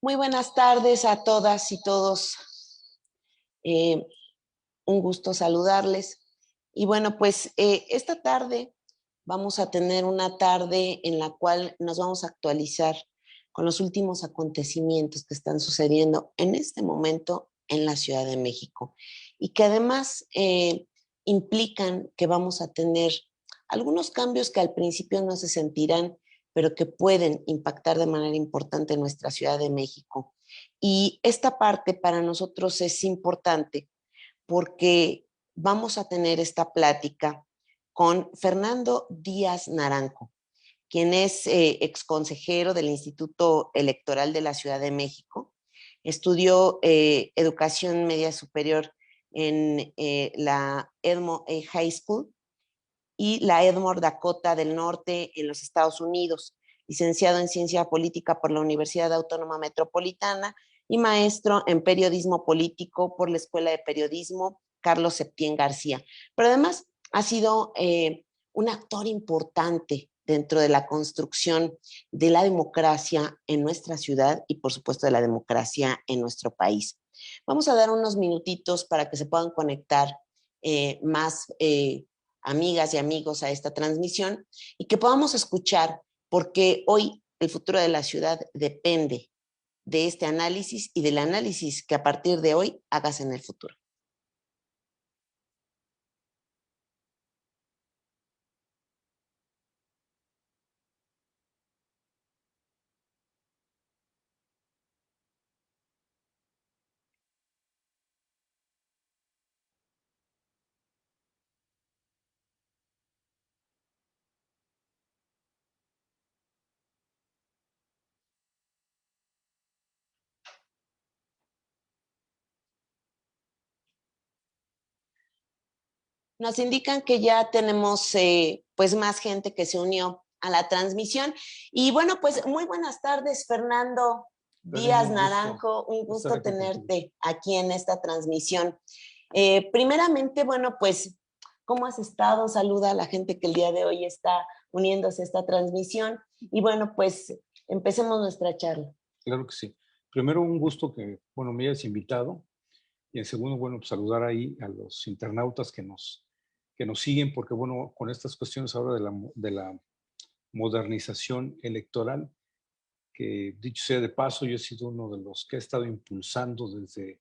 Muy buenas tardes a todas y todos. Eh, un gusto saludarles. Y bueno, pues esta tarde vamos a tener una tarde en la cual nos vamos a actualizar con los últimos acontecimientos que están sucediendo en este momento en la Ciudad de México y que además implican que vamos a tener algunos cambios que al principio no se sentirán, pero que pueden impactar de manera importante en nuestra Ciudad de México. Y esta parte para nosotros es importante porque vamos a tener esta plática con Fernando Díaz Naranjo, quien es exconsejero del Instituto Electoral de la Ciudad de México. Estudió educación media superior en la Edmond High School y la Edmond Dakota del Norte en los Estados Unidos, licenciado en Ciencia Política por la Universidad Autónoma Metropolitana y maestro en Periodismo Político por la Escuela de Periodismo Carlos Septién García. Pero además ha sido un actor importante dentro de la construcción de la democracia en nuestra ciudad y por supuesto de la democracia en nuestro país. Vamos a dar unos minutitos para que se puedan conectar más amigas y amigos a esta transmisión y que podamos escuchar, porque hoy el futuro de la ciudad depende de este análisis y del análisis que a partir de hoy hagas en el futuro. Nos indican que ya tenemos pues más gente que se unió a la transmisión. Y bueno, pues muy buenas tardes, Fernando Díaz Naranjo. Un gusto tenerte aquí en esta transmisión. Primeramente, bueno, pues, ¿cómo has estado? Saluda a la gente que el día de hoy está uniéndose a esta transmisión. Y bueno, pues, empecemos nuestra charla. Claro que sí. Primero, un gusto que, bueno, me hayas invitado. Y en segundo, bueno, pues saludar ahí a los internautas que nos siguen, porque, bueno, con estas cuestiones ahora de la modernización electoral, que dicho sea de paso, yo he sido uno de los que ha estado impulsando desde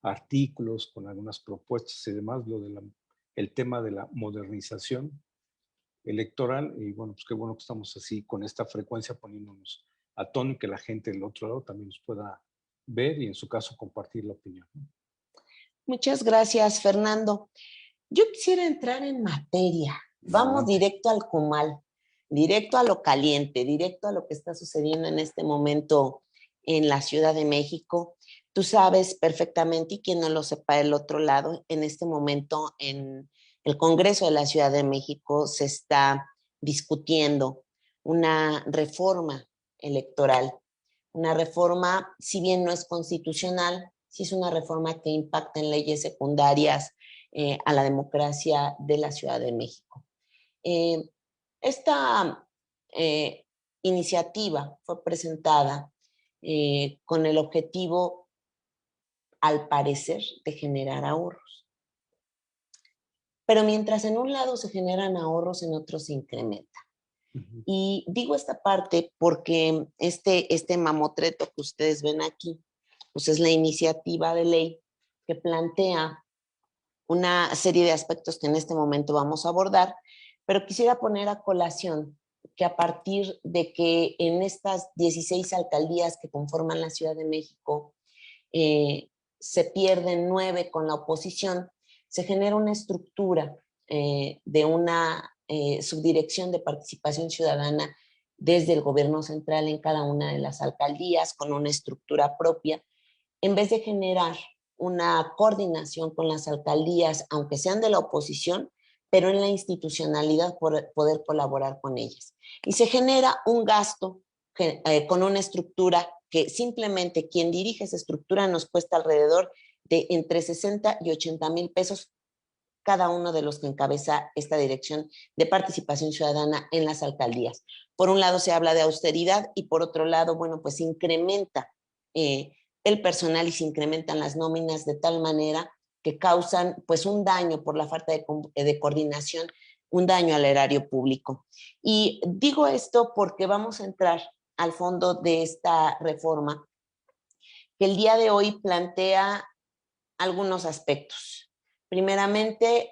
artículos con algunas propuestas y demás, el tema de la modernización electoral. Y bueno, pues qué bueno que estamos así con esta frecuencia poniéndonos a tono y que la gente del otro lado también nos pueda ver y en su caso compartir la opinión, ¿no? Muchas gracias, Fernando. Yo quisiera entrar en materia. Vamos directo al comal, directo a lo caliente, directo a lo que está sucediendo en este momento en la Ciudad de México. Tú sabes perfectamente, y quien no lo sepa del otro lado, en este momento en el Congreso de la Ciudad de México se está discutiendo una reforma electoral. Una reforma, si bien no es constitucional, sí es una reforma que impacta en leyes secundarias a la democracia de la Ciudad de México. Eh, esta iniciativa fue presentada con el objetivo, al parecer, de generar ahorros. Pero mientras en un lado se generan ahorros, en otro se incrementa. Y digo esta parte porque este mamotreto que ustedes ven aquí, pues es la iniciativa de ley que plantea una serie de aspectos que en este momento vamos a abordar, pero quisiera poner a colación que a partir de que en estas 16 alcaldías que conforman la Ciudad de México se pierden 9 con la oposición, se genera una estructura de una subdirección de participación ciudadana desde el gobierno central en cada una de las alcaldías con una estructura propia, en vez de generar una coordinación con las alcaldías, aunque sean de la oposición, pero en la institucionalidad poder colaborar con ellas. Y se genera un gasto con una estructura que simplemente quien dirige esa estructura nos cuesta alrededor de entre 60 y 80 mil pesos cada uno de los que encabeza esta dirección de participación ciudadana en las alcaldías. Por un lado se habla de austeridad y por otro lado, bueno, pues incrementa el personal y se incrementan las nóminas de tal manera que causan pues un daño por la falta de coordinación, un daño al erario público. Y digo esto porque vamos a entrar al fondo de esta reforma, que el día de hoy plantea algunos aspectos. Primeramente,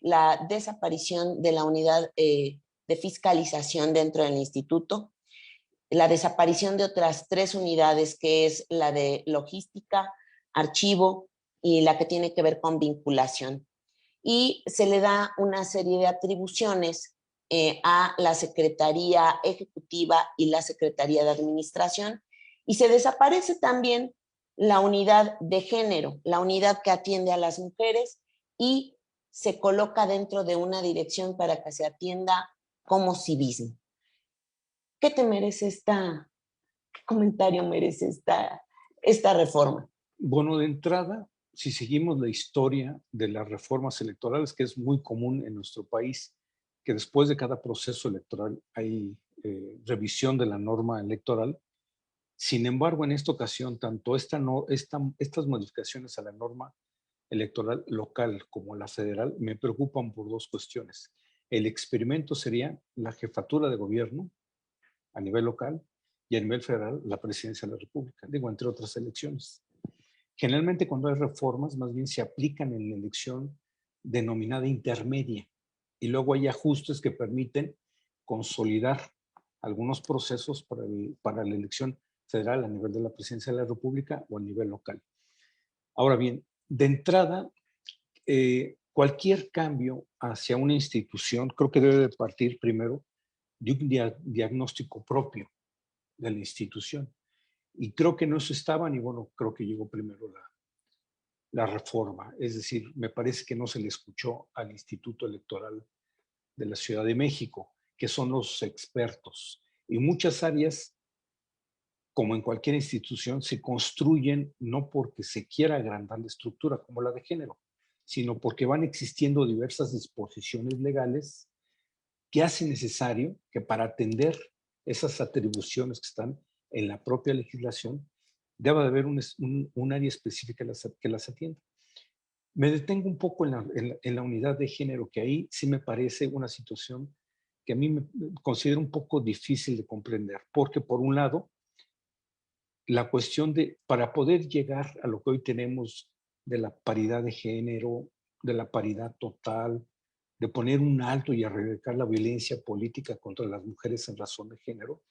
la desaparición de la unidad de fiscalización dentro del instituto, la desaparición de otras 3 unidades, que es la de logística, archivo y la que tiene que ver con vinculación. Y se le da una serie de atribuciones a la Secretaría Ejecutiva y la Secretaría de Administración, y se desaparece también la unidad de género, la unidad que atiende a las mujeres, y se coloca dentro de una dirección para que se atienda como civismo. ¿Qué te merece qué comentario merece esta reforma? Bueno, de entrada, si seguimos la historia de las reformas electorales, que es muy común en nuestro país, que después de cada proceso electoral hay revisión de la norma electoral. Sin embargo, en esta ocasión, tanto estas modificaciones a la norma electoral local como la federal me preocupan por 2 cuestiones. El experimento sería la jefatura de gobierno a nivel local y a nivel federal la presidencia de la República, digo, entre otras elecciones. Generalmente cuando hay reformas, más bien se aplican en la elección denominada intermedia y luego hay ajustes que permiten consolidar algunos procesos para la elección federal a nivel de la presidencia de la República o a nivel local. Ahora bien, de entrada, cualquier cambio hacia una institución creo que debe de partir primero de un diagnóstico propio de la institución. Y creo que no se estaban, y bueno, creo que llegó primero la reforma. Es decir, me parece que no se le escuchó al Instituto Electoral de la Ciudad de México, que son los expertos. Y muchas áreas, como en cualquier institución, se construyen no porque se quiera agrandar la estructura, como la de género, sino porque van existiendo diversas disposiciones legales que hacen necesario que para atender esas atribuciones que están en la propia legislación, debe de haber un área específica que las atienda. Me detengo un poco en la unidad de género, que ahí sí me parece una situación que a mí me considero un poco difícil de comprender, porque por un lado, la cuestión para poder llegar a lo que hoy tenemos de la paridad de género, de la paridad total, de poner un alto y erradicar la violencia política contra las mujeres en razón de género,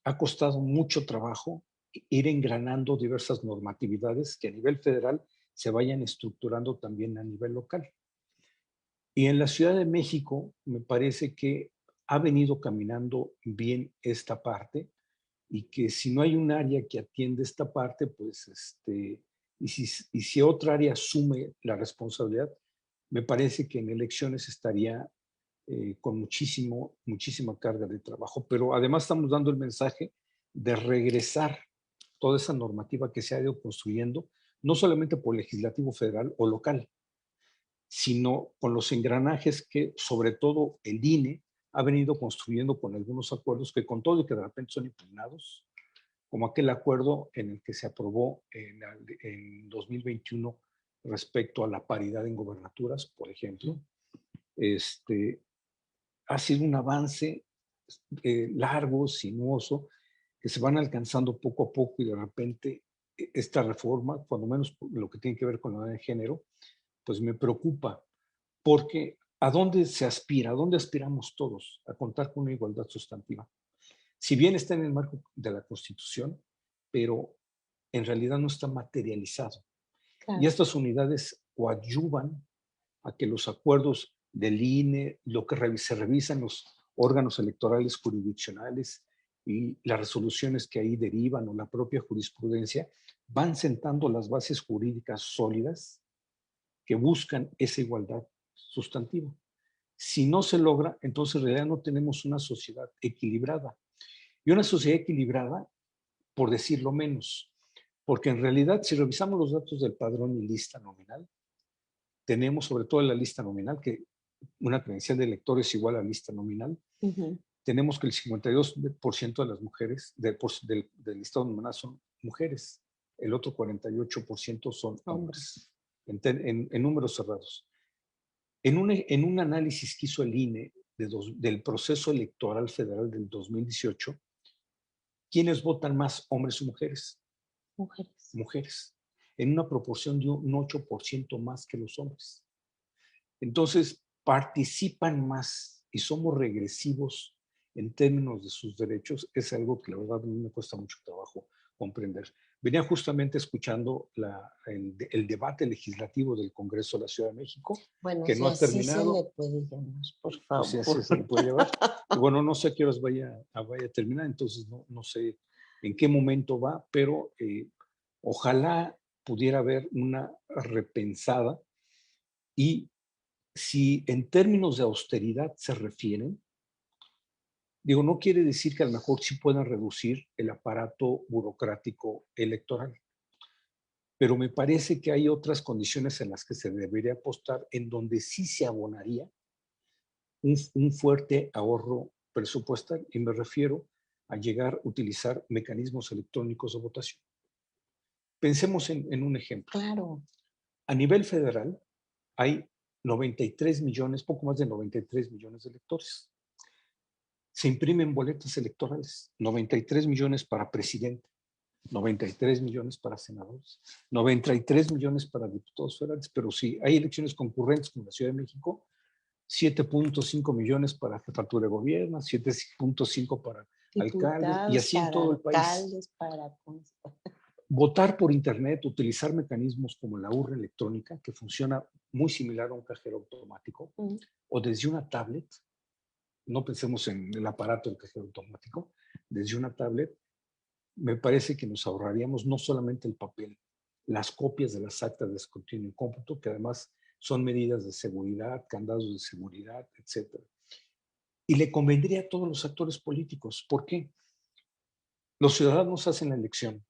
ha costado mucho trabajo ir engranando diversas normatividades que a nivel federal se vayan estructurando también a nivel local. Y en la Ciudad de México me parece que ha venido caminando bien esta parte y que si no hay un área que atiende esta parte, pues y si otra área asume la responsabilidad, me parece que en elecciones estaría con muchísima carga de trabajo. Pero además estamos dando el mensaje de regresar toda esa normativa que se ha ido construyendo, no solamente por legislativo federal o local, sino con los engranajes que sobre todo el INE ha venido construyendo con algunos acuerdos que con todo y que de repente son impugnados, como aquel acuerdo en el que se aprobó en 2021 respecto a la paridad en gobernaturas, por ejemplo. Ha sido un avance largo, sinuoso, que se van alcanzando poco a poco y de repente esta reforma, cuando menos lo que tiene que ver con la de género, pues me preocupa, porque ¿a dónde se aspira? ¿A dónde aspiramos todos? A contar con una igualdad sustantiva. Si bien está en el marco de la Constitución, pero en realidad no está materializado. Claro. Y estas unidades coadyuvan a que los acuerdos del INE, lo que se revisan los órganos electorales jurisdiccionales y las resoluciones que ahí derivan o la propia jurisprudencia, van sentando las bases jurídicas sólidas que buscan esa igualdad sustantiva. Si no se logra, entonces en realidad no tenemos una sociedad equilibrada. Y una sociedad equilibrada, por decirlo menos, porque en realidad si revisamos los datos del padrón y lista nominal, tenemos sobre todo en la lista nominal, que una credencial de elector es igual a lista nominal, tenemos que el 52% de las mujeres del estado nominal son mujeres, el otro 48% son hombres, en números cerrados. En un análisis que hizo el INE del proceso electoral federal del 2018, ¿quiénes votan más, hombres o mujeres? Mujeres. Mujeres, en una proporción de un 8% más que los hombres. Entonces, participan más y somos regresivos en términos de sus derechos, es algo que la verdad a mí me cuesta mucho trabajo comprender. Venía justamente escuchando el debate legislativo del Congreso de la Ciudad de México, bueno, que no ha terminado. Así se le puede llamar, por favor. Pues así se le puede llevar. Y bueno, no sé a qué horas vaya a terminar, entonces no sé en qué momento va, pero ojalá pudiera haber una repensada. Y si en términos de austeridad se refieren, digo, no quiere decir que a lo mejor sí puedan reducir el aparato burocrático electoral, pero me parece que hay otras condiciones en las que se debería apostar, en donde sí se abonaría un fuerte ahorro presupuestal, y me refiero a llegar a utilizar mecanismos electrónicos de votación. Pensemos en un ejemplo. Claro. A nivel federal hay 93 millones, poco más de 93 millones de electores. Se imprimen boletas electorales, 93 millones para presidente, 93 millones para senadores, 93 millones para diputados federales, pero si hay elecciones concurrentes como la Ciudad de México, 7.5 millones para jefatura de gobierno, 7.5 para alcaldes, y así en todo el país. Votar por internet, utilizar mecanismos como la urna electrónica, que funciona muy similar a un cajero automático, o desde una tablet, no pensemos en el aparato del cajero automático, desde una tablet, me parece que nos ahorraríamos no solamente el papel, las copias de las actas de escrutinio y cómputo, que además son medidas de seguridad, candados de seguridad, etc. Y le convendría a todos los actores políticos. ¿Por qué? Los ciudadanos hacen la elección,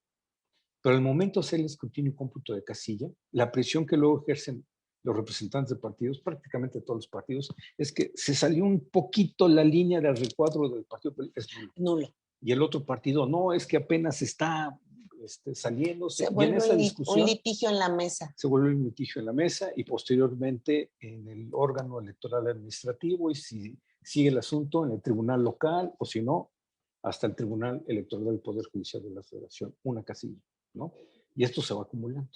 pero al momento de hacer el escrutinio y cómputo de casilla, la presión que luego ejercen los representantes de partidos, prácticamente todos los partidos, es que se salió un poquito la línea del recuadro del partido, es nulo. Y el otro partido, no, es que apenas está saliéndose. Se vuelve esa discusión, un litigio en la mesa. Se vuelve un litigio en la mesa y posteriormente en el órgano electoral administrativo, y si sigue el asunto en el tribunal local, o si no, hasta el Tribunal Electoral del Poder Judicial de la Federación, una casilla, ¿no? Y esto se va acumulando.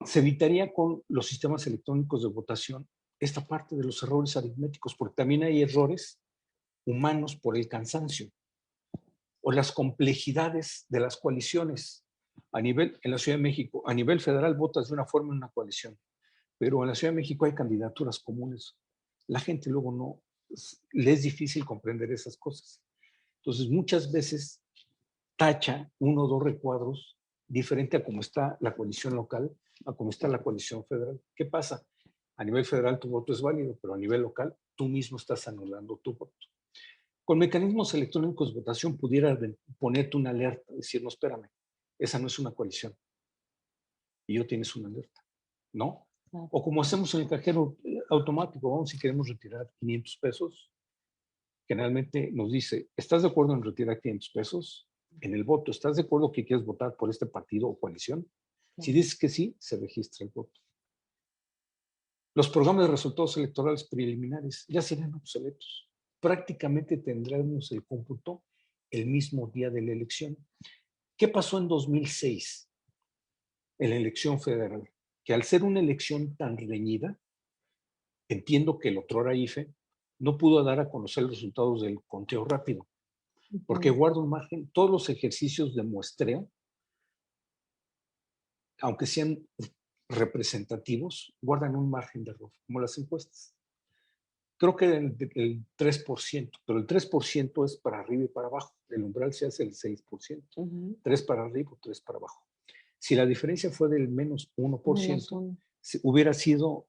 Se evitaría con los sistemas electrónicos de votación esta parte de los errores aritméticos, porque también hay errores humanos por el cansancio o las complejidades de las coaliciones. En la Ciudad de México, a nivel federal votas de una forma en una coalición, pero en la Ciudad de México hay candidaturas comunes. La gente luego no, le es difícil comprender esas cosas. Entonces, muchas veces tacha uno o dos recuadros diferente a cómo está la coalición local, a cómo está la coalición federal. ¿Qué pasa? A nivel federal tu voto es válido, pero a nivel local tú mismo estás anulando tu voto. Con mecanismos electrónicos de votación pudiera ponerte una alerta, decir, no, espérame, esa no es una coalición. Y yo tienes una alerta, ¿no? Claro. O como hacemos en el cajero automático, vamos, si queremos retirar 500 pesos, generalmente nos dice, ¿estás de acuerdo en retirar 500 pesos? En el voto, ¿estás de acuerdo que quieres votar por este partido o coalición? Claro. Si dices que sí, se registra el voto. Los programas de resultados electorales preliminares ya serían obsoletos. Prácticamente tendremos el cómputo el mismo día de la elección. ¿Qué pasó en 2006 en la elección federal? Que al ser una elección tan reñida, entiendo que el otrora IFE no pudo dar a conocer los resultados del conteo rápido, porque guarda un margen. Todos los ejercicios de muestreo, aunque sean representativos, guardan un margen de error, como las encuestas. Creo que el 3%, pero el 3% es para arriba y para abajo. El umbral se hace el 6%. 3 para arriba, 3 para abajo. Si la diferencia fue del menos 1%, hubiera sido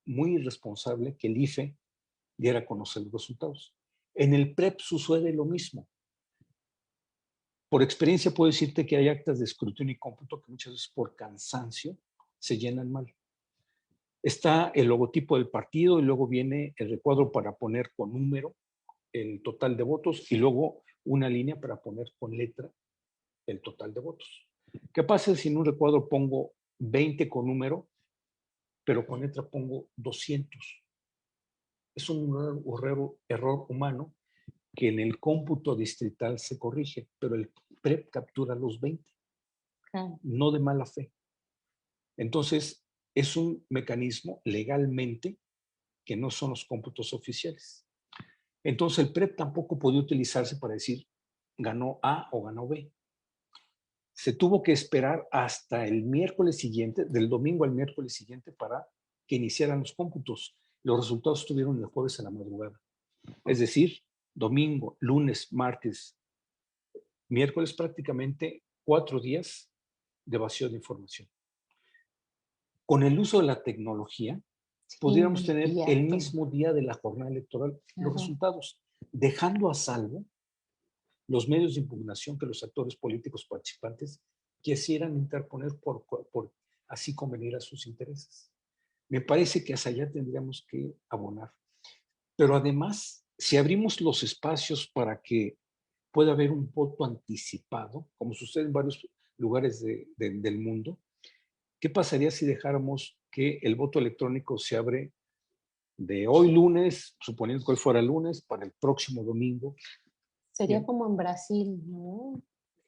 muy irresponsable que el IFE diera a conocer los resultados. En el PREP sucede lo mismo. Por experiencia puedo decirte que hay actas de escrutinio y cómputo que muchas veces por cansancio se llenan mal. Está el logotipo del partido y luego viene el recuadro para poner con número el total de votos y luego una línea para poner con letra el total de votos. ¿Qué pasa si en un recuadro pongo 20 con número, pero con letra pongo 200? Es un error humano que en el cómputo distrital se corrige, pero el PREP captura los 20, no de mala fe. Entonces, es un mecanismo legalmente que no son los cómputos oficiales. Entonces, el PREP tampoco podía utilizarse para decir ganó A o ganó B. Se tuvo que esperar hasta el miércoles siguiente, del domingo al miércoles siguiente, para que iniciaran los cómputos. Los resultados estuvieron el jueves a la madrugada. Es decir, domingo, lunes, martes, miércoles, prácticamente 4 días de vacío de información. Con el uso de la tecnología, pudiéramos tener el mismo día de la jornada electoral los resultados, dejando a salvo los medios de impugnación que los actores políticos participantes quisieran interponer por así convenir a sus intereses. Me parece que hacia allá tendríamos que abonar. Pero además, si abrimos los espacios para que pueda haber un voto anticipado, como sucede en varios lugares del mundo, ¿qué pasaría si dejáramos que el voto electrónico se abre de hoy lunes, suponiendo que hoy fuera lunes, para el próximo domingo? Sería bien, como en Brasil, ¿no?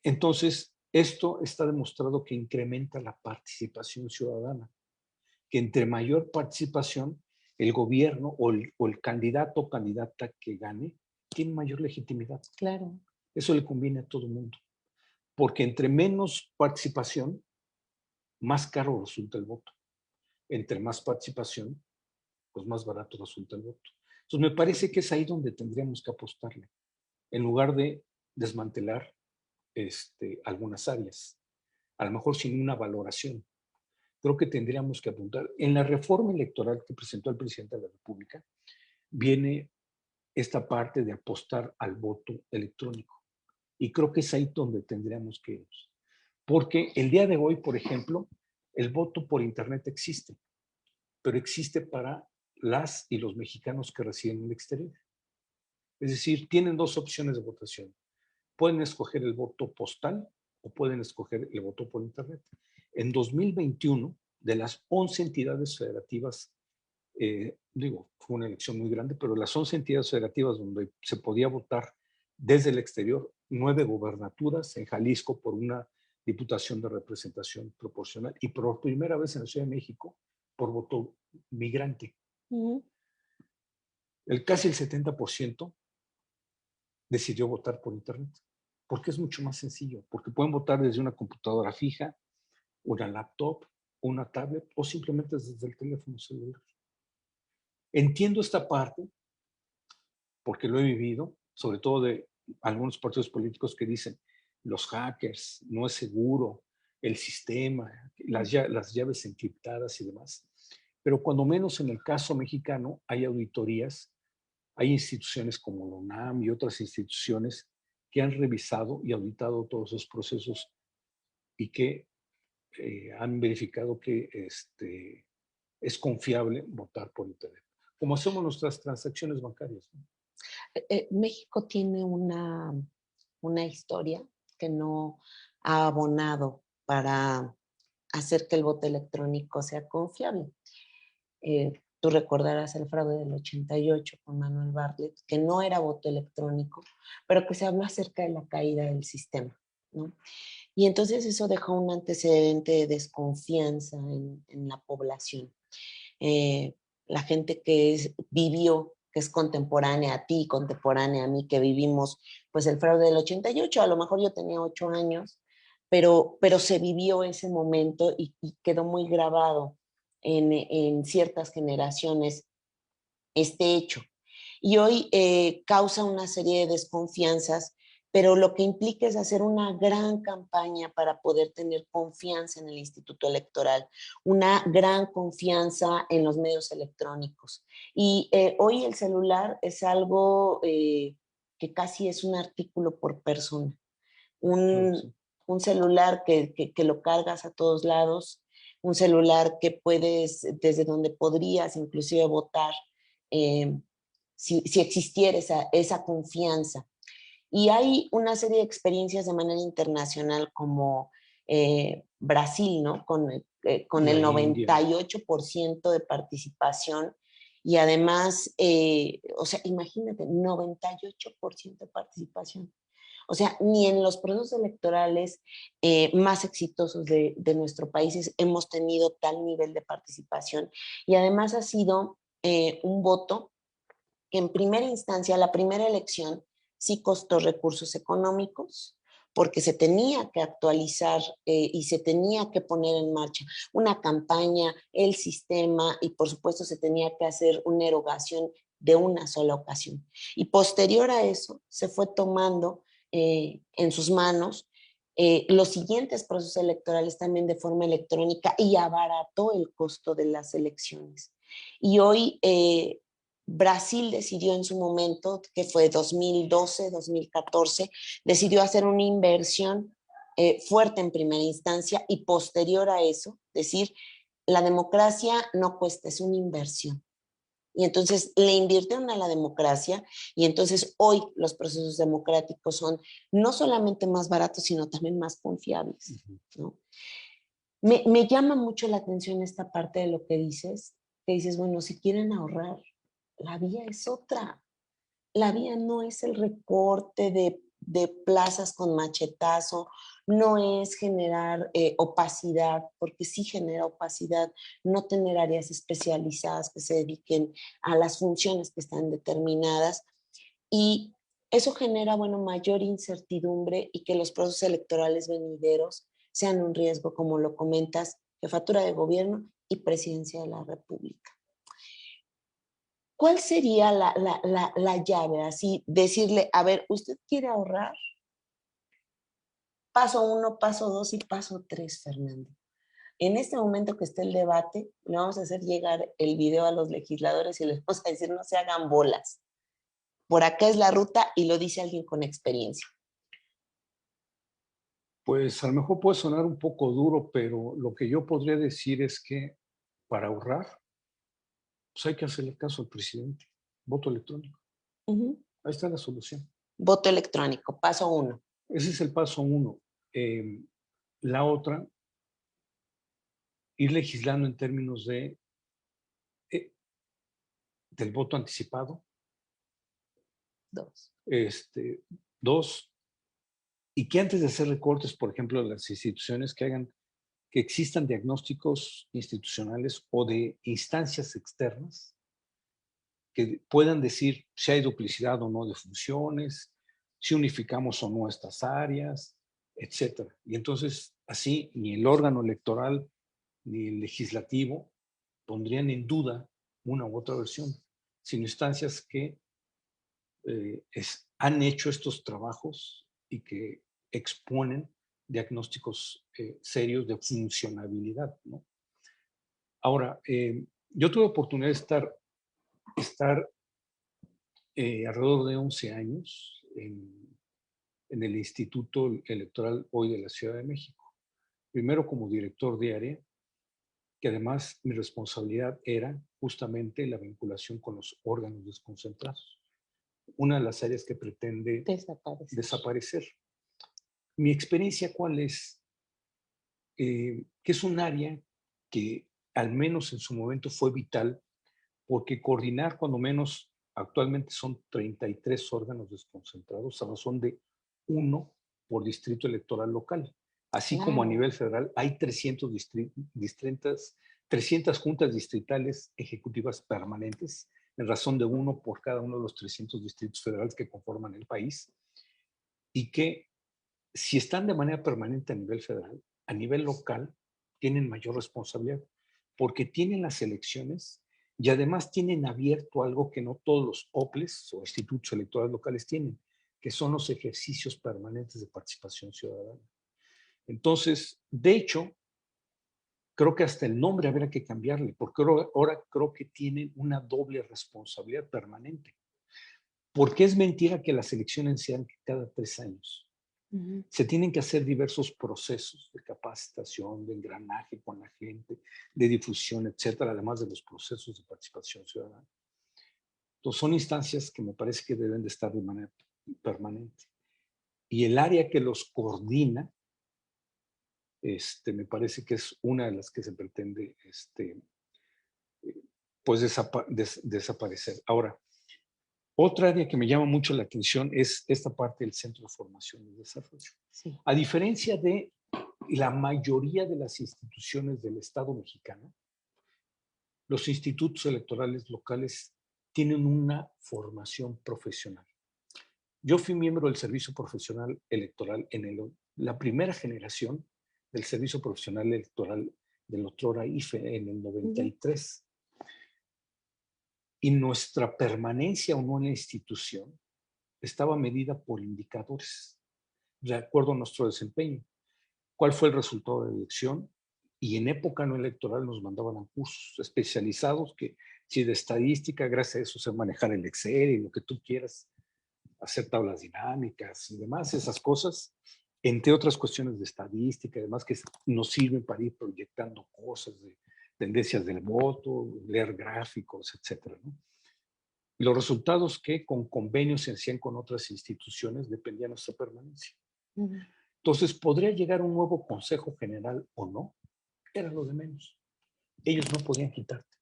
Entonces, esto está demostrado que incrementa la participación ciudadana, que entre mayor participación, el gobierno o el candidato o candidata que gane tiene mayor legitimidad. Claro. Eso le conviene a todo el mundo, porque entre menos participación, más caro resulta el voto. Entre más participación, pues más barato resulta el voto. Entonces, me parece que es ahí donde tendríamos que apostarle, en lugar de desmantelar algunas áreas, a lo mejor sin una valoración. Creo que tendríamos que apuntar. En la reforma electoral que presentó el presidente de la República, viene esta parte de apostar al voto electrónico. Y creo que es ahí donde tendríamos que ir. Porque el día de hoy, por ejemplo, el voto por Internet existe, pero existe para las y los mexicanos que residen en el exterior. Es decir, tienen dos opciones de votación. Pueden escoger el voto postal o pueden escoger el voto por Internet. En 2021, de las 11 entidades federativas, fue una elección muy grande, pero las 11 entidades federativas donde se podía votar desde el exterior, 9 gubernaturas en Jalisco por una diputación de representación proporcional y por primera vez en la Ciudad de México por voto migrante. Casi el 70% decidió votar por Internet, porque es mucho más sencillo, porque pueden votar desde una computadora fija, una laptop, una tablet o simplemente desde el teléfono celular. Entiendo esta parte porque lo he vivido, sobre todo de algunos partidos políticos que dicen los hackers, no es seguro, el sistema, las llaves encriptadas y demás. Pero cuando menos en el caso mexicano hay auditorías, hay instituciones como la UNAM y otras instituciones que han revisado y auditado todos esos procesos y que han verificado que es confiable votar por Internet, como hacemos nuestras transacciones bancarias, ¿no? México tiene una historia que no ha abonado para hacer que el voto electrónico sea confiable. Tú recordarás el fraude del 88 con Manuel Bartlett, que no era voto electrónico, pero que se habló acerca de la caída del sistema, ¿no? Y entonces eso dejó un antecedente de desconfianza en la población. La gente que vivió, que es contemporánea a ti, contemporánea a mí, que vivimos pues el fraude del 88, a lo mejor yo tenía 8 años, pero se vivió ese momento y quedó muy grabado en ciertas generaciones este hecho. Y hoy causa una serie de desconfianzas, pero lo que implica es hacer una gran campaña para poder tener confianza en el Instituto Electoral, una gran confianza en los medios electrónicos. Y hoy el celular es algo que casi es un artículo por persona. Un celular que lo cargas a todos lados, un celular que puedes, desde donde podrías inclusive votar, si existiera esa confianza. Y hay una serie de experiencias de manera internacional como Brasil, ¿no? Con el La India. 98% de participación y además, o sea, imagínate, 98% de participación. O sea, ni en los procesos electorales más exitosos de nuestro país hemos tenido tal nivel de participación. Y además ha sido un voto que en primera instancia, la primera elección, sí costó recursos económicos, porque se tenía que actualizar y se tenía que poner en marcha una campaña, el sistema, y por supuesto se tenía que hacer una erogación de una sola ocasión. Y posterior a eso, se fue tomando en sus manos los siguientes procesos electorales también de forma electrónica y abarató el costo de las elecciones. Y hoy Brasil decidió en su momento, que fue 2012, 2014, decidió hacer una inversión fuerte en primera instancia y posterior a eso, decir, la democracia no cuesta, es una inversión. Y entonces le invirtieron a la democracia y entonces hoy los procesos democráticos son no solamente más baratos, sino también más confiables, ¿no? Me llama mucho la atención esta parte de lo que dices, bueno, si quieren ahorrar, la vía es otra. La vía no es el recorte de plazas con machetazo, no es generar opacidad, porque sí genera opacidad, no tener áreas especializadas que se dediquen a las funciones que están determinadas. Y eso genera, bueno, mayor incertidumbre y que los procesos electorales venideros sean un riesgo, como lo comentas, jefatura de gobierno y presidencia de la República. ¿Cuál sería la llave? Así, decirle, a ver, ¿usted quiere ahorrar? Paso 1, paso 2 y paso 3, Fernando. En este momento que está el debate, le vamos a hacer llegar el video a los legisladores y les vamos a decir, no se hagan bolas. Por acá es la ruta y lo dice alguien con experiencia. Pues a lo mejor puede sonar un poco duro, pero lo que yo podría decir es que para ahorrar, pues hay que hacerle caso al presidente. Voto electrónico. Ahí está la solución. Voto electrónico, paso 1. Ese es el paso 1. La otra, ir legislando en términos eh, del voto anticipado. 2. 2, y que antes de hacer recortes, por ejemplo, de las instituciones, que existan diagnósticos institucionales o de instancias externas que puedan decir si hay duplicidad o no de funciones, si unificamos o no estas áreas, etcétera. Y entonces, así, ni el órgano electoral ni el legislativo pondrían en duda una u otra versión, sino instancias que han hecho estos trabajos y que exponen diagnósticos serios de funcionabilidad, ¿no? Ahora, yo tuve oportunidad de estar alrededor de 11 años en el Instituto Electoral hoy de la Ciudad de México. Primero como director de área, que además mi responsabilidad era justamente la vinculación con los órganos desconcentrados, una de las áreas que pretende desaparecer. Mi experiencia, ¿cuál es? Que es un área que al menos en su momento fue vital, porque coordinar cuando menos, actualmente son 33 órganos desconcentrados a razón de uno por distrito electoral local. Así como a nivel federal hay 300 juntas distritales ejecutivas permanentes, en razón de uno por cada uno de los 300 distritos federales que conforman el país, y que si están de manera permanente a nivel federal, a nivel local tienen mayor responsabilidad, porque tienen las elecciones y además tienen abierto algo que no todos los OPLES o institutos electorales locales tienen, que son los ejercicios permanentes de participación ciudadana. Entonces, de hecho, creo que hasta el nombre habría que cambiarle, porque ahora creo que tienen una doble responsabilidad permanente. Porque es mentira que las elecciones sean cada 3 años. Se tienen que hacer diversos procesos de capacitación, de engranaje con la gente, de difusión, etcétera, además de los procesos de participación ciudadana. Entonces son instancias que me parece que deben de estar de manera permanente. Y el área que los coordina, me parece que es una de las que se pretende pues desaparecer. Ahora, otra área que me llama mucho la atención es esta parte del Centro de Formación y Desarrollo. Sí. A diferencia de la mayoría de las instituciones del Estado mexicano, los institutos electorales locales tienen una formación profesional. Yo fui miembro del Servicio Profesional Electoral en la primera generación del Servicio Profesional Electoral del otrora IFE en el 93. Y nuestra permanencia o no en la institución estaba medida por indicadores, de acuerdo a nuestro desempeño. ¿Cuál fue el resultado de la elección? Y en época no electoral nos mandaban a cursos especializados que, si de estadística, gracias a eso sé manejar el Excel y lo que tú quieras, hacer tablas dinámicas y demás, esas cosas, entre otras cuestiones de estadística, además que nos sirven para ir proyectando cosas de tendencias del voto, leer gráficos, etcétera, ¿no? Los resultados que con convenios se hacían con otras instituciones dependían de nuestra permanencia. Entonces, ¿podría llegar un nuevo Consejo General o no? Era lo de menos. Ellos no podían quitarte.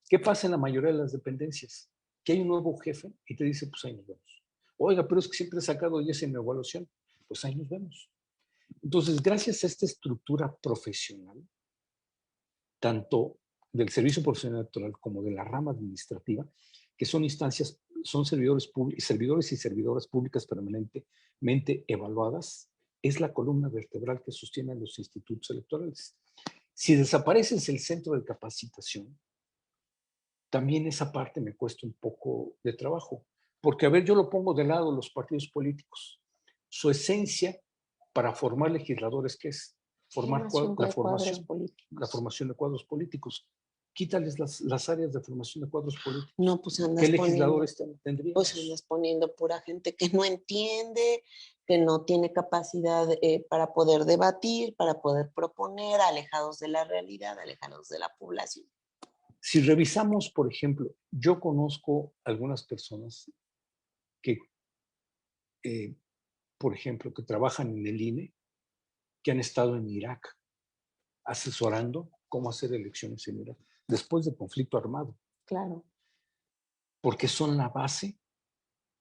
¿Qué pasa en la mayoría de las dependencias? Que hay un nuevo jefe y te dice, pues ahí nos vemos. Oiga, pero es que siempre he sacado 10 en mi evaluación. Pues ahí nos vemos. Entonces, gracias a esta estructura profesional, tanto del Servicio Profesional Electoral como de la rama administrativa, que son instancias, son servidores y servidoras públicas permanentemente evaluadas, es la columna vertebral que sostiene a los institutos electorales. Si desapareces el centro de capacitación, también esa parte me cuesta un poco de trabajo. Porque, a ver, yo lo pongo de lado los partidos políticos. Su esencia para formar legisladores, ¿qué es? Formar la formación de cuadros políticos. Quítales las áreas de formación de cuadros políticos. No, pues ¿Qué legisladores tendríamos? Pues andas poniendo pura gente que no entiende, que no tiene capacidad para poder debatir, para poder proponer, alejados de la realidad, alejados de la población. Si revisamos, por ejemplo, yo conozco algunas personas que, por ejemplo, que trabajan en el INE, que han estado en Irak asesorando cómo hacer elecciones en Irak, después del conflicto armado. Claro. Porque son la base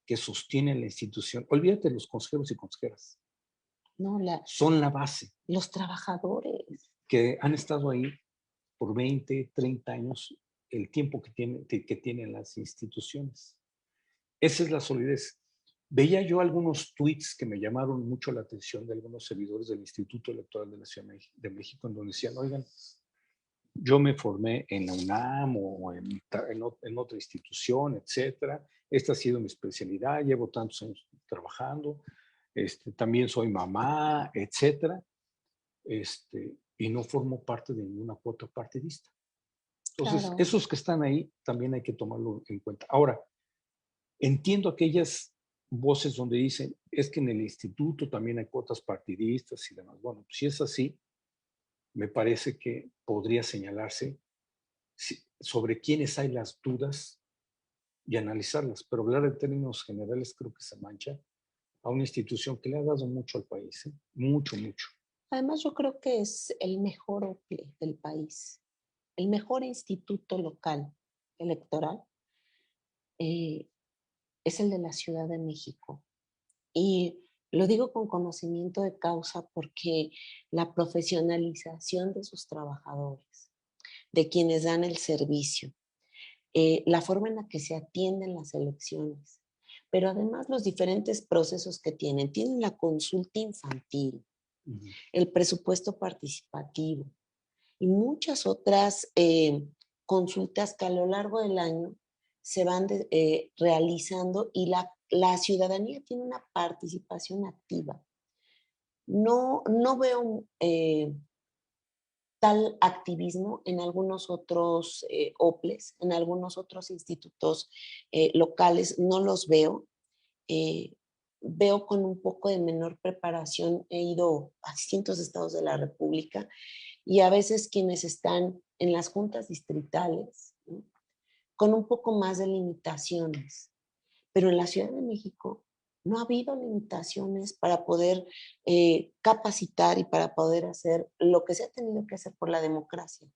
que sostiene la institución. Olvídate de los consejeros y consejeras. No, son la base. Los trabajadores. Que han estado ahí por 20, 30 años, el tiempo que tienen las instituciones. Esa es la solidez. Veía yo algunos tweets que me llamaron mucho la atención de algunos servidores del Instituto Electoral de la Ciudad de México, en donde decían, oigan, yo me formé en la UNAM o en otra institución, etcétera. Esta ha sido mi especialidad, llevo tantos años trabajando, también soy mamá, etcétera, y no formo parte de ninguna cuota partidista. Entonces, claro, esos que están ahí también hay que tomarlo en cuenta. Ahora, entiendo aquellas voces donde dicen, es que en el instituto también hay cuotas partidistas y demás. Bueno, si es así, me parece que podría señalarse sobre quiénes hay las dudas y analizarlas, pero hablar en términos generales creo que se mancha a una institución que le ha dado mucho al país, mucho, mucho. Además, yo creo que es el mejor OPLE del país, el mejor instituto local electoral es el de la Ciudad de México. Y lo digo con conocimiento de causa porque la profesionalización de sus trabajadores, de quienes dan el servicio, la forma en la que se atienden las elecciones, pero además los diferentes procesos que tienen. Tienen la consulta infantil, el presupuesto participativo y muchas otras consultas que a lo largo del año se van realizando y la ciudadanía tiene una participación activa. No veo tal activismo en algunos otros OPLES, en algunos otros institutos locales, no los veo. Veo con un poco de menor preparación, he ido a distintos estados de la República y a veces quienes están en las juntas distritales, ¿no?, con un poco más de limitaciones. Pero en la Ciudad de México no ha habido limitaciones para poder capacitar y para poder hacer lo que se ha tenido que hacer por la democracia.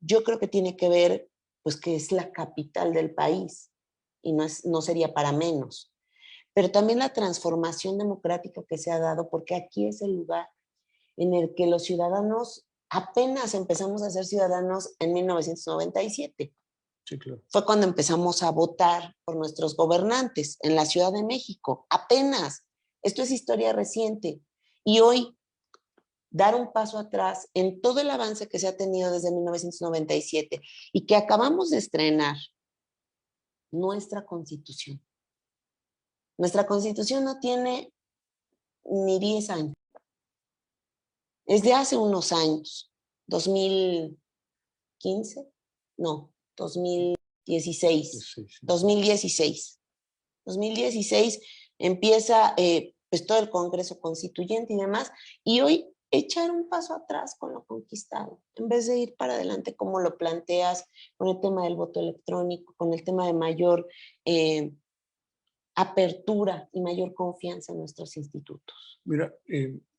Yo creo que tiene que ver, pues, que es la capital del país y no sería para menos. Pero también la transformación democrática que se ha dado, porque aquí es el lugar en el que los ciudadanos apenas empezamos a ser ciudadanos en 1997. Sí, claro. Fue cuando empezamos a votar por nuestros gobernantes en la Ciudad de México. Apenas. Esto es historia reciente. Y hoy, dar un paso atrás en todo el avance que se ha tenido desde 1997 y que acabamos de estrenar nuestra Constitución. Nuestra Constitución no tiene ni 10 años. Es de hace unos años, 2015, no, 2016. 2016 empieza pues todo el Congreso Constituyente y demás, y hoy echar un paso atrás con lo conquistado, en vez de ir para adelante como lo planteas con el tema del voto electrónico, con el tema de mayor apertura y mayor confianza en nuestros institutos. Mira,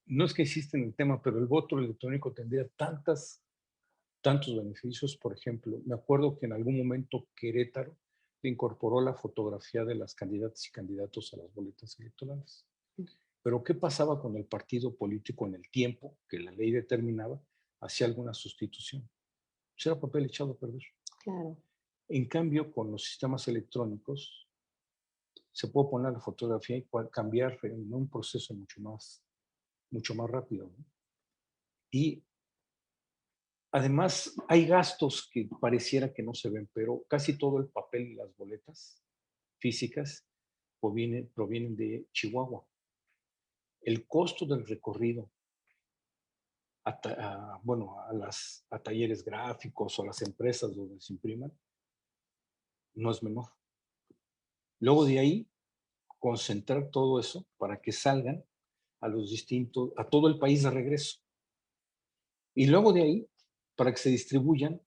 no es que exista en el tema, pero el voto electrónico tendría tantos beneficios. Por ejemplo, me acuerdo que en algún momento Querétaro incorporó la fotografía de las candidatas y candidatos a las boletas electorales. Pero ¿qué pasaba con el partido político en el tiempo que la ley determinaba hacía alguna sustitución? Pues era papel echado a perder. Claro. En cambio, con los sistemas electrónicos, se puede poner la fotografía y cambiar en un proceso mucho más rápido, ¿no? Y además hay gastos que pareciera que no se ven, pero casi todo el papel y las boletas físicas provienen de Chihuahua. El costo del recorrido a talleres gráficos o a las empresas donde se impriman no es menor. Luego de ahí, concentrar todo eso para que salgan a todo el país de regreso. Y luego de ahí, para que se distribuyan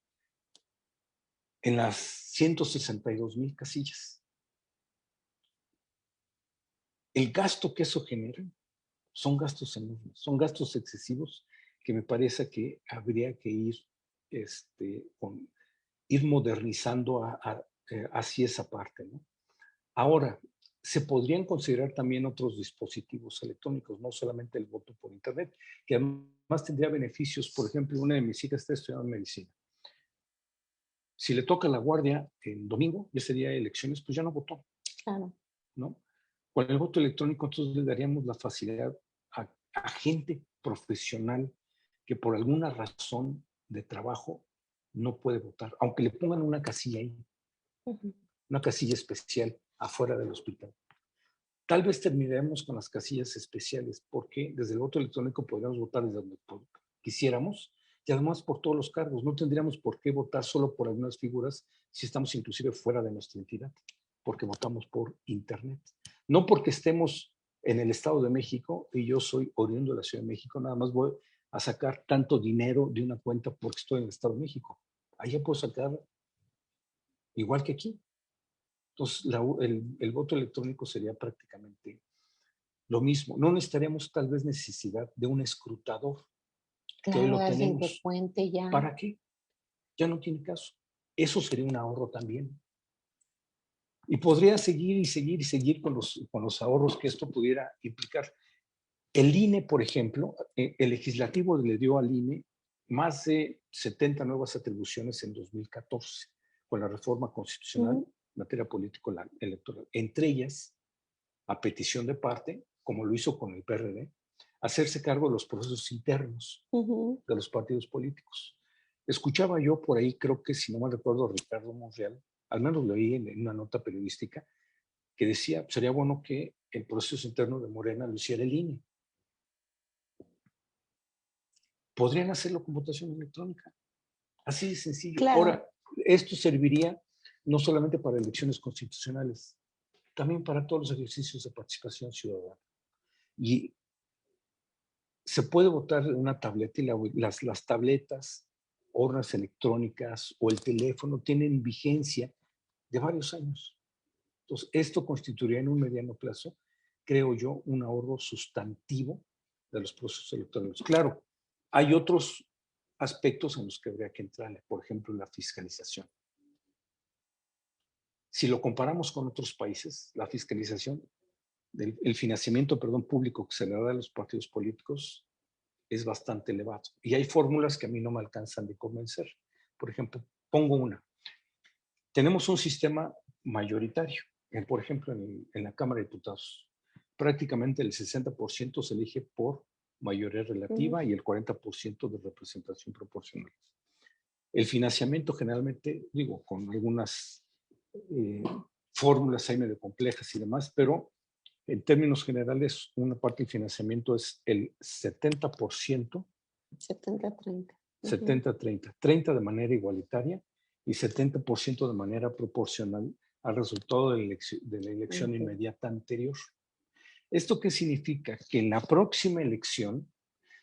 en las 162,000 casillas. El gasto que eso genera son gastos enormes, son gastos excesivos que me parece que habría que ir modernizando hacia esa parte, ¿no? Ahora, se podrían considerar también otros dispositivos electrónicos, no solamente el voto por Internet, que además tendría beneficios. Por ejemplo, una de mis hijas está estudiando medicina. Si le toca la guardia el domingo, y ese día de elecciones, pues ya no votó. Claro. ¿No? Con el voto electrónico, entonces le daríamos la facilidad a gente profesional que por alguna razón de trabajo no puede votar, aunque le pongan una casilla ahí, una casilla especial afuera del hospital. Tal vez terminaremos con las casillas especiales, porque desde el voto electrónico podríamos votar desde donde quisiéramos y además por todos los cargos. No tendríamos por qué votar solo por algunas figuras si estamos inclusive fuera de nuestra entidad, porque votamos por Internet. No porque estemos en el Estado de México y yo soy oriundo de la Ciudad de México, nada más voy a sacar tanto dinero de una cuenta porque estoy en el Estado de México. Allá puedo sacar igual que aquí. Entonces, el voto electrónico sería prácticamente lo mismo. No necesitaríamos tal vez necesidad de un escrutador, claro, que hoy lo alguien tenemos. Que cuente ya. ¿Para qué? Ya no tiene caso. Eso sería un ahorro también. Y podría seguir y seguir y seguir con los ahorros que esto pudiera implicar. El INE, por ejemplo, el legislativo le dio al INE más de 70 nuevas atribuciones en 2014 con la reforma constitucional en materia político-electoral. Entre ellas, a petición de parte, como lo hizo con el PRD, hacerse cargo de los procesos internos de los partidos políticos. Escuchaba yo por ahí, creo que si no me recuerdo, Ricardo Monreal, al menos lo oí en una nota periodística, que decía, sería bueno que el proceso interno de Morena lo hiciera el INE. Podrían hacerlo con votación electrónica. Así de sencillo. Claro. Ahora, esto serviría no solamente para elecciones constitucionales, también para todos los ejercicios de participación ciudadana. Y se puede votar en una tableta y las tabletas urnas electrónicas o el teléfono tienen vigencia de varios años. Entonces, esto constituiría en un mediano plazo, creo yo, un ahorro sustantivo de los procesos electorales. Claro, hay otros aspectos en los que habría que entrarle, por ejemplo, la fiscalización. Si lo comparamos con otros países, la fiscalización, el financiamiento, público que se le da a los partidos políticos es bastante elevado. Y hay fórmulas que a mí no me alcanzan de convencer. Por ejemplo, pongo una. Tenemos un sistema mayoritario. Por ejemplo, en la Cámara de Diputados, prácticamente el 60% se elige por mayoría relativa y el 40% de representación proporcional. El financiamiento generalmente, digo, con algunas fórmulas ahí medio complejas y demás, pero en términos generales, una parte del financiamiento es el 70%. 70-30. 70-30. 30 de manera igualitaria y 70% de manera proporcional al resultado de la elección inmediata anterior. ¿Esto qué significa? Que en la próxima elección,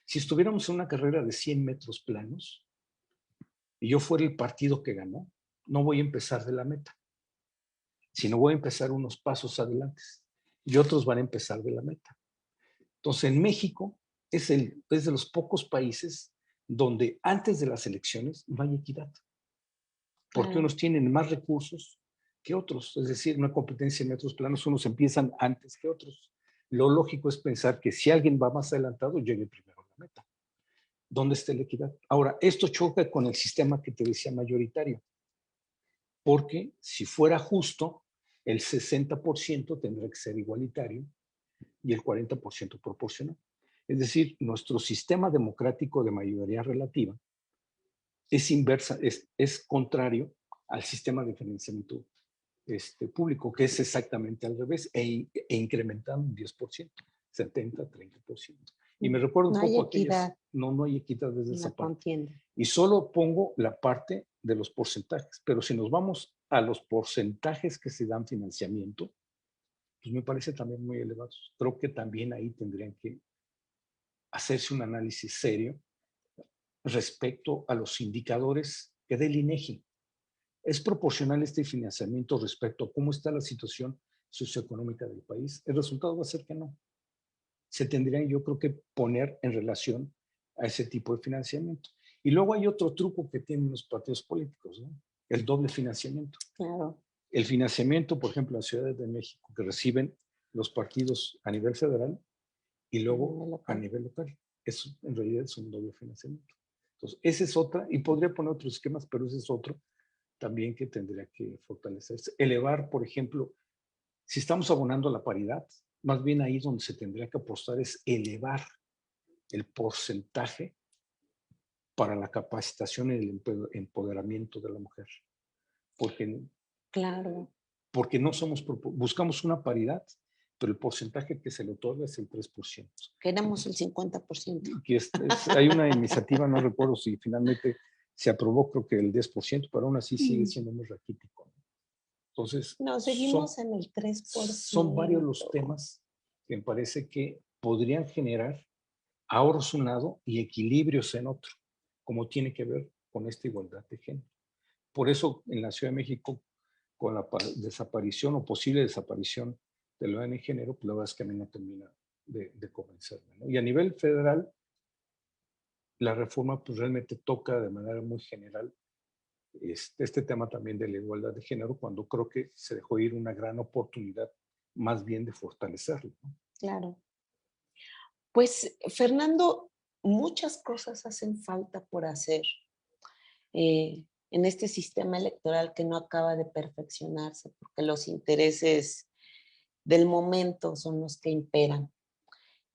si estuviéramos en una carrera de 100 metros planos y yo fuera el partido que ganó, no voy a empezar de la meta, sino voy a empezar unos pasos adelante y otros van a empezar de la meta. Entonces, en México es de los pocos países donde antes de las elecciones no hay equidad, porque unos tienen más recursos que otros, es decir, una competencia en metros planos, unos empiezan antes que otros. Lo lógico es pensar que si alguien va más adelantado, llegue primero a la meta. ¿Dónde está la equidad? Ahora, esto choca con el sistema que te decía mayoritario, porque si fuera justo, el 60% tendrá que ser igualitario y el 40% proporcional. Es decir, nuestro sistema democrático de mayoría relativa es contrario al sistema de financiamiento público, que es exactamente al revés, e incrementando un 10%, 70-30%. Y me recuerdo un poco aquellas. No hay equidad desde esa parte. Y solo pongo la parte de los porcentajes, pero si nos vamos a los porcentajes que se dan financiamiento, pues me parece también muy elevados. Creo que también ahí tendrían que hacerse un análisis serio respecto a los indicadores que da el INEGI. ¿Es proporcional este financiamiento respecto a cómo está la situación socioeconómica del país? El resultado va a ser que no. Se tendrían, yo creo, que poner en relación a ese tipo de financiamiento. Y luego hay otro truco que tienen los partidos políticos, ¿no? El doble financiamiento. Claro. El financiamiento, por ejemplo, en la Ciudad de México, que reciben los partidos a nivel federal y luego a nivel local. Eso en realidad es un doble financiamiento. Entonces, esa es otra, y podría poner otros esquemas, pero ese es otro también que tendría que fortalecerse. Elevar, por ejemplo, si estamos abonando a la paridad, más bien ahí donde se tendría que apostar es elevar el porcentaje para la capacitación y el empoderamiento de la mujer. Porque no buscamos una paridad, pero el porcentaje que se le otorga es el 3%. Queremos el 50%. Hay una iniciativa, no recuerdo si finalmente se aprobó, creo que el 10%, pero aún así sigue siendo muy raquítico. Entonces, seguimos en el 3%. Son varios los temas que me parece que podrían generar ahorros en un lado y equilibrios en otro, como tiene que ver con esta igualdad de género. Por eso, en la Ciudad de México, con la desaparición o posible desaparición de la igualdad de género, pues la verdad es que a mí no termina de convencerme, ¿no? Y a nivel federal, la reforma pues realmente toca de manera muy general este tema también de la igualdad de género, cuando creo que se dejó ir una gran oportunidad más bien de fortalecerlo, ¿no? Claro. Pues, Fernando, muchas cosas hacen falta por hacer en este sistema electoral que no acaba de perfeccionarse, porque los intereses del momento son los que imperan.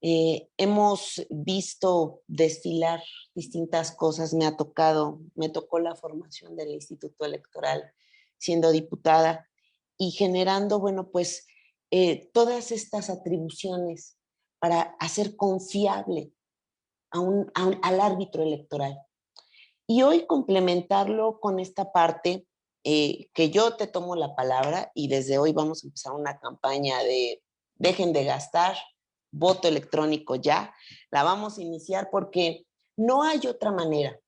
Hemos visto desfilar distintas cosas, me tocó la formación del Instituto Electoral siendo diputada y generando, bueno, pues todas estas atribuciones para hacer confiable al árbitro electoral. Y hoy complementarlo con esta parte que yo te tomo la palabra y desde hoy vamos a empezar una campaña de dejen de gastar, voto electrónico ya. La vamos a iniciar porque no hay otra manera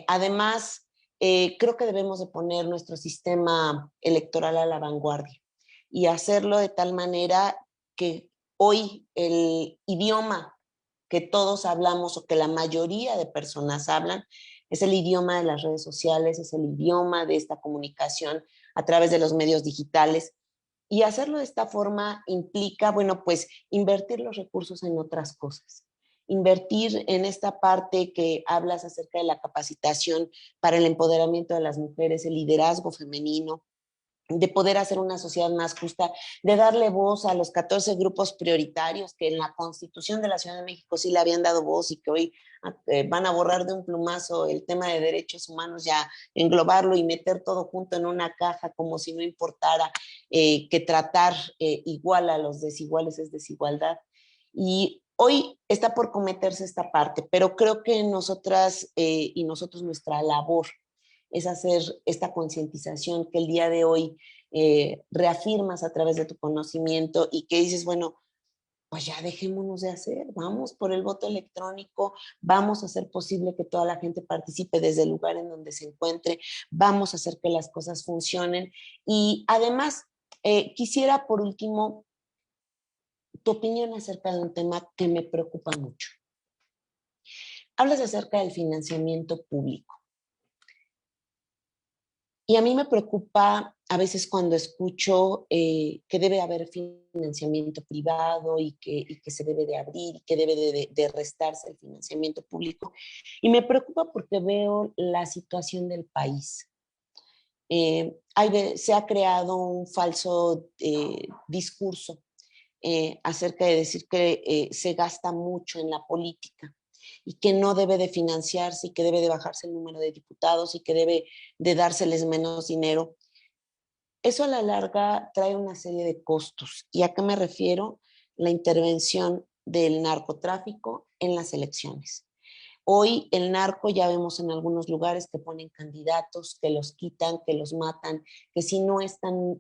Además, creo que debemos de poner nuestro sistema electoral a la vanguardia y hacerlo de tal manera que hoy el idioma que todos hablamos o que la mayoría de personas hablan es el idioma de las redes sociales, es el idioma de esta comunicación a través de los medios digitales. Y hacerlo de esta forma implica, bueno, pues invertir los recursos en otras cosas. Invertir en esta parte que hablas acerca de la capacitación para el empoderamiento de las mujeres, el liderazgo femenino, de poder hacer una sociedad más justa, de darle voz a los 14 grupos prioritarios que en la Constitución de la Ciudad de México sí le habían dado voz y que hoy van a borrar de un plumazo el tema de derechos humanos, ya englobarlo y meter todo junto en una caja como si no importara que tratar igual a los desiguales es desigualdad. Y hoy está por cometerse esta parte, pero creo que nosotras y nosotros nuestra labor es hacer esta concientización que el día de hoy reafirmas a través de tu conocimiento y que dices, bueno, pues ya dejémonos de hacer, vamos por el voto electrónico, vamos a hacer posible que toda la gente participe desde el lugar en donde se encuentre, vamos a hacer que las cosas funcionen. Y además, quisiera por último tu opinión acerca de un tema que me preocupa mucho. Hablas acerca del financiamiento público. Y a mí me preocupa a veces cuando escucho que debe haber financiamiento privado y que se debe de abrir y que debe de restarse el financiamiento público. Y me preocupa porque veo la situación del país. Se ha creado un falso discurso acerca de decir que se gasta mucho en la política y que no debe de financiarse y que debe de bajarse el número de diputados y que debe de dárseles menos dinero. Eso a la larga trae una serie de costos. ¿Y a qué me refiero? La intervención del narcotráfico en las elecciones. Hoy el narco ya vemos en algunos lugares que ponen candidatos, que los quitan, que los matan, que si no están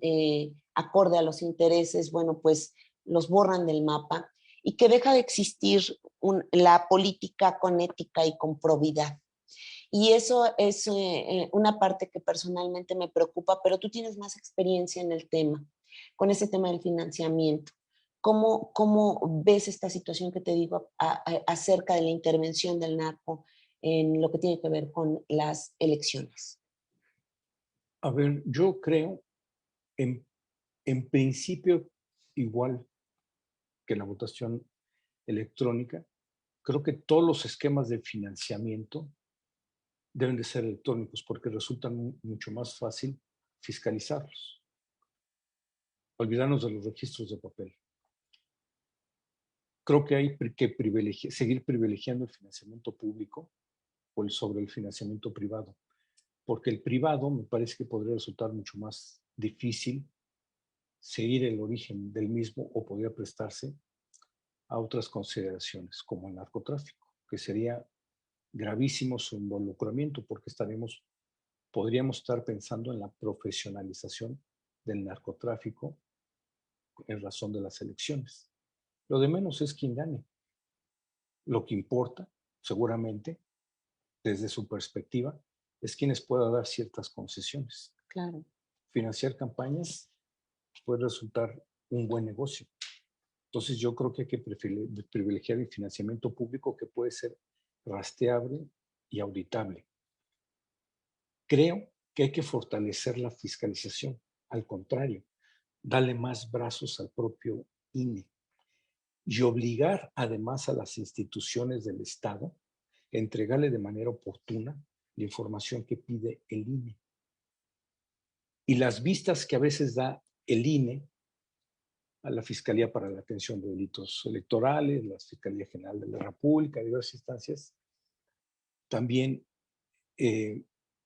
acorde a los intereses, bueno, pues los borran del mapa y que deja de existir la política con ética y con probidad. Y eso es una parte que personalmente me preocupa, pero tú tienes más experiencia en el tema, con ese tema del financiamiento. ¿Cómo ves esta situación que te digo acerca de la intervención del narco en lo que tiene que ver con las elecciones? A ver, yo creo, en, en principio, igual que la votación electrónica, creo que todos los esquemas de financiamiento deben de ser electrónicos porque resultan mucho más fácil fiscalizarlos. Olvidarnos de los registros de papel. Creo que hay que seguir privilegiando el financiamiento público sobre el financiamiento privado, porque el privado me parece que podría resultar mucho más difícil seguir el origen del mismo o podría prestarse a otras consideraciones como el narcotráfico, que sería gravísimo su involucramiento porque podríamos estar pensando en la profesionalización del narcotráfico en razón de las elecciones. Lo de menos es quién gane. Lo que importa, seguramente, desde su perspectiva, es quienes pueda dar ciertas concesiones. Claro. Financiar campañas puede resultar un buen negocio. Entonces yo creo que hay que privilegiar el financiamiento público que puede ser rastreable y auditable. Creo que hay que fortalecer la fiscalización. Al contrario, darle más brazos al propio INE y obligar además a las instituciones del Estado a entregarle de manera oportuna la información que pide el INE. Y las vistas que a veces da el INE a la Fiscalía para la Atención de Delitos Electorales, la Fiscalía General de la República, diversas instancias, también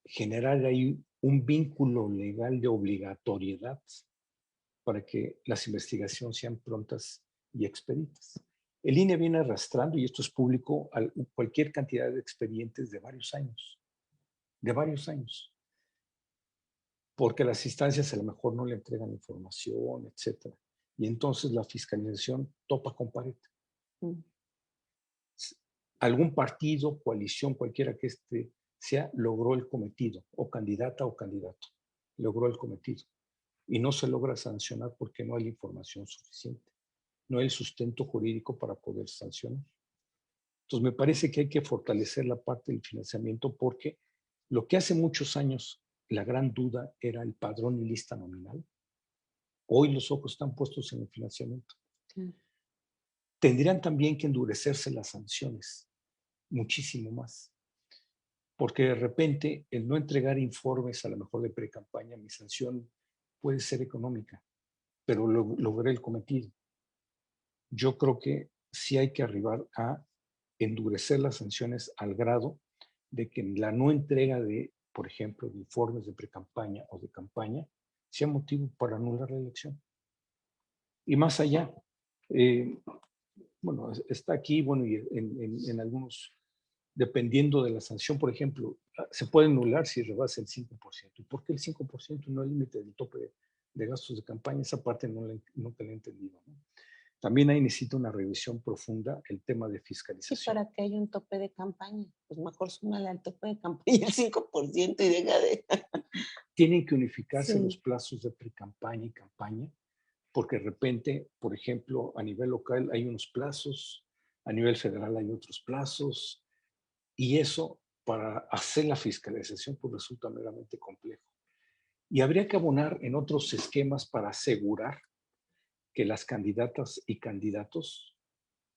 generar ahí un vínculo legal de obligatoriedad para que las investigaciones sean prontas y expeditas. El INE viene arrastrando, y esto es público, cualquier cantidad de expedientes de varios años, porque las instancias a lo mejor no le entregan información, etcétera. Y entonces la fiscalización topa con pared. Algún partido, coalición, cualquiera que esté sea logró el cometido, o candidata o candidato, logró el cometido. Y no se logra sancionar porque no hay la información suficiente, no hay el sustento jurídico para poder sancionar. Entonces, me parece que hay que fortalecer la parte del financiamiento porque lo que hace muchos años la gran duda era el padrón y lista nominal, hoy los ojos están puestos en el financiamiento. Sí. Tendrían también que endurecerse las sanciones, muchísimo más. Porque de repente el no entregar informes a lo mejor de pre-campaña, mi sanción puede ser económica, pero logré el cometido. Yo creo que sí hay que arribar a endurecer las sanciones al grado de que la no entrega de, por ejemplo, de informes de pre-campaña o de campaña sea motivo para anular la elección. Y más allá, bueno, está aquí, bueno, y en algunos, dependiendo de la sanción, por ejemplo, se puede anular si rebasa el 5%. ¿Y por qué el 5% no es el límite del tope de gastos de campaña? Esa parte nunca la he entendido, ¿no? También ahí necesita una revisión profunda el tema de fiscalización. Sí, para que haya un tope de campaña, pues mejor súmale al tope de campaña el 5% y deja de... Tienen que unificarse los plazos de pre-campaña y campaña, porque de repente, por ejemplo, a nivel local hay unos plazos, a nivel federal hay otros plazos, y eso para hacer la fiscalización pues resulta meramente complejo. Y habría que abonar en otros esquemas para asegurar que las candidatas y candidatos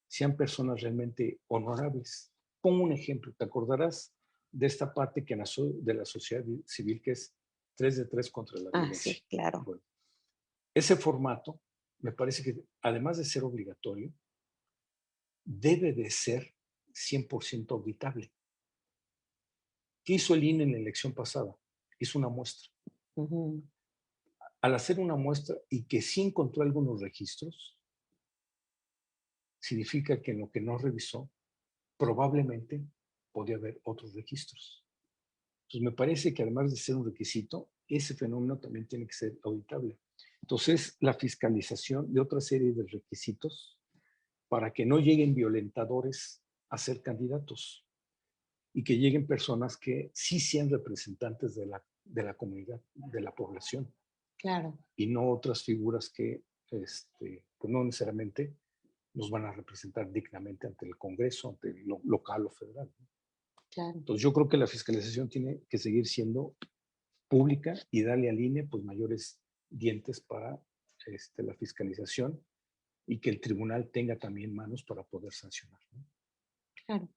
sean personas realmente honorables. Pongo un ejemplo, te acordarás de esta parte que nació de la sociedad civil, que es 3 de 3 contra la violencia. Sí, claro. Bueno, ese formato me parece que además de ser obligatorio, debe de ser 100% auditable. ¿Qué hizo el INE en la elección pasada? Hizo una muestra. Al hacer una muestra y que sí encontró algunos registros, significa que en lo que no revisó, probablemente podía haber otros registros. Entonces, me parece que además de ser un requisito, ese fenómeno también tiene que ser auditable. Entonces, la fiscalización de otra serie de requisitos para que no lleguen violentadores a ser candidatos y que lleguen personas que sí sean representantes de la comunidad, de la población. Claro. Y no otras figuras que pues no necesariamente nos van a representar dignamente ante el Congreso, ante el local o federal. Claro. Entonces yo creo que la fiscalización tiene que seguir siendo pública y darle al INE pues mayores dientes para la fiscalización y que el tribunal tenga también manos para poder sancionar, ¿no? Claro.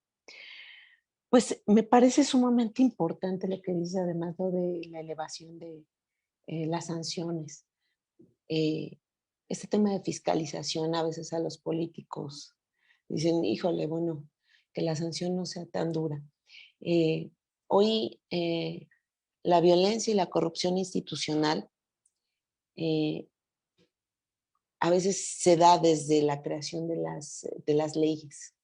Pues me parece sumamente importante lo que dice, además de la elevación de las sanciones. Este tema de fiscalización a veces a los políticos dicen, híjole, bueno, que la sanción no sea tan dura. Hoy la violencia y la corrupción institucional a veces se da desde la creación de las leyes,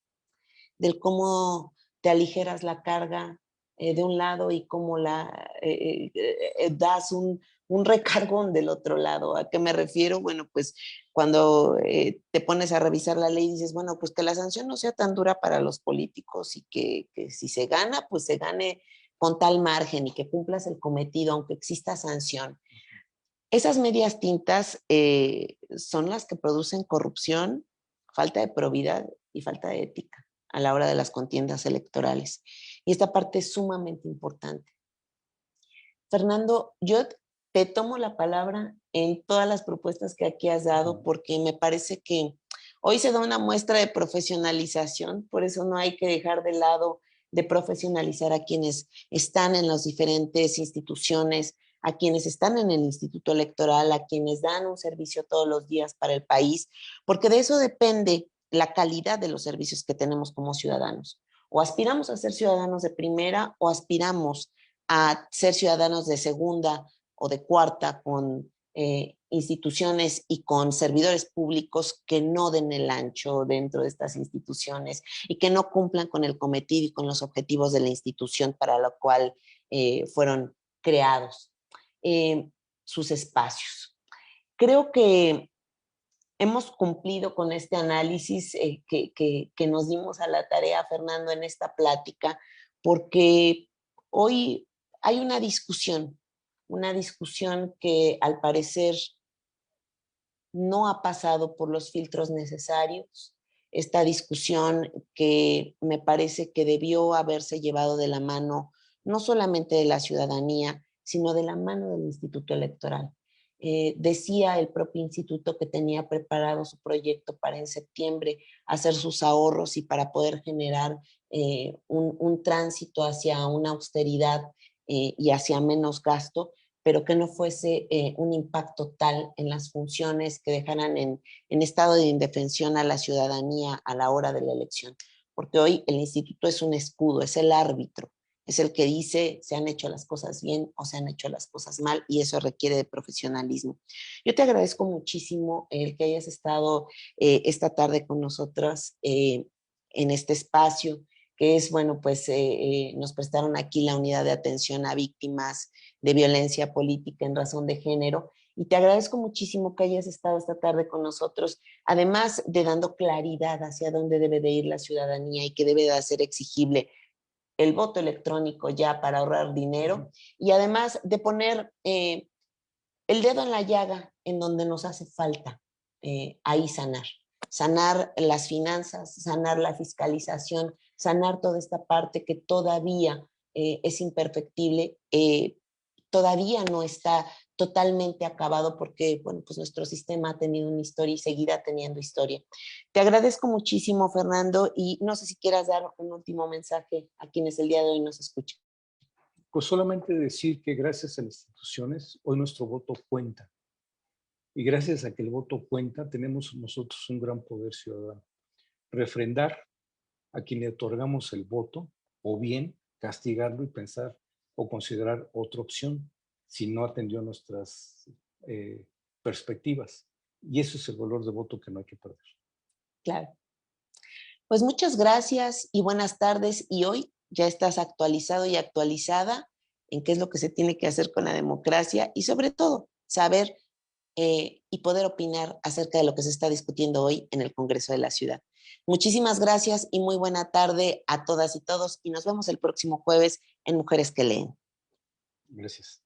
del cómo te aligeras la carga de un lado y cómo das un recargón del otro lado. ¿A qué me refiero? Bueno, pues cuando te pones a revisar la ley dices, bueno, pues que la sanción no sea tan dura para los políticos y que si se gana, pues se gane con tal margen y que cumplas el cometido, aunque exista sanción. Esas medias tintas son las que producen corrupción, falta de probidad y falta de ética a la hora de las contiendas electorales. Y esta parte es sumamente importante. Fernando, yo te tomo la palabra en todas las propuestas que aquí has dado porque me parece que hoy se da una muestra de profesionalización, por eso no hay que dejar de lado de profesionalizar a quienes están en las diferentes instituciones, a quienes están en el Instituto Electoral, a quienes dan un servicio todos los días para el país, porque de eso depende la calidad de los servicios que tenemos como ciudadanos. O aspiramos a ser ciudadanos de primera o aspiramos a ser ciudadanos de segunda o de cuarta con instituciones y con servidores públicos que no den el ancho dentro de estas instituciones y que no cumplan con el cometido y con los objetivos de la institución para lo cual fueron creados sus espacios. Creo que hemos cumplido con este análisis que nos dimos a la tarea, Fernando, en esta plática, porque Hoy hay una discusión que al parecer no ha pasado por los filtros necesarios. Esta discusión que me parece que debió haberse llevado de la mano, no solamente de la ciudadanía, sino de la mano del Instituto Electoral. Decía el propio instituto que tenía preparado su proyecto para en septiembre hacer sus ahorros y para poder generar un tránsito hacia una austeridad y hacia menos gasto, pero que no fuese un impacto tal en las funciones que dejaran en estado de indefensión a la ciudadanía a la hora de la elección. Porque hoy el instituto es un escudo, es el árbitro, es el que dice se han hecho las cosas bien o se han hecho las cosas mal, y eso requiere de profesionalismo. Yo te agradezco muchísimo el que hayas estado esta tarde con nosotros en este espacio, que es, bueno, pues nos prestaron aquí la unidad de atención a víctimas de violencia política en razón de género, y te agradezco muchísimo que hayas estado esta tarde con nosotros, además de dando claridad hacia dónde debe de ir la ciudadanía y que debe de ser exigible el voto electrónico ya para ahorrar dinero, y además de poner el dedo en la llaga en donde nos hace falta ahí sanar las finanzas, sanar la fiscalización, sanar toda esta parte que todavía es imperfectible, todavía no está totalmente acabado porque, bueno, pues nuestro sistema ha tenido una historia y seguirá teniendo historia. Te agradezco muchísimo, Fernando, y no sé si quieras dar un último mensaje a quienes el día de hoy nos escuchan. Pues solamente decir que gracias a las instituciones, hoy nuestro voto cuenta. Y gracias a que el voto cuenta, tenemos nosotros un gran poder ciudadano. Refrendar a quien le otorgamos el voto, o bien castigarlo y pensar o considerar otra opción si no atendió nuestras perspectivas. Y eso es el valor de voto que no hay que perder. Claro. Pues muchas gracias y buenas tardes. Y hoy ya estás actualizado y actualizada en qué es lo que se tiene que hacer con la democracia y sobre todo saber y poder opinar acerca de lo que se está discutiendo hoy en el Congreso de la Ciudad. Muchísimas gracias y muy buena tarde a todas y todos, y nos vemos el próximo jueves en Mujeres que Leen. Gracias.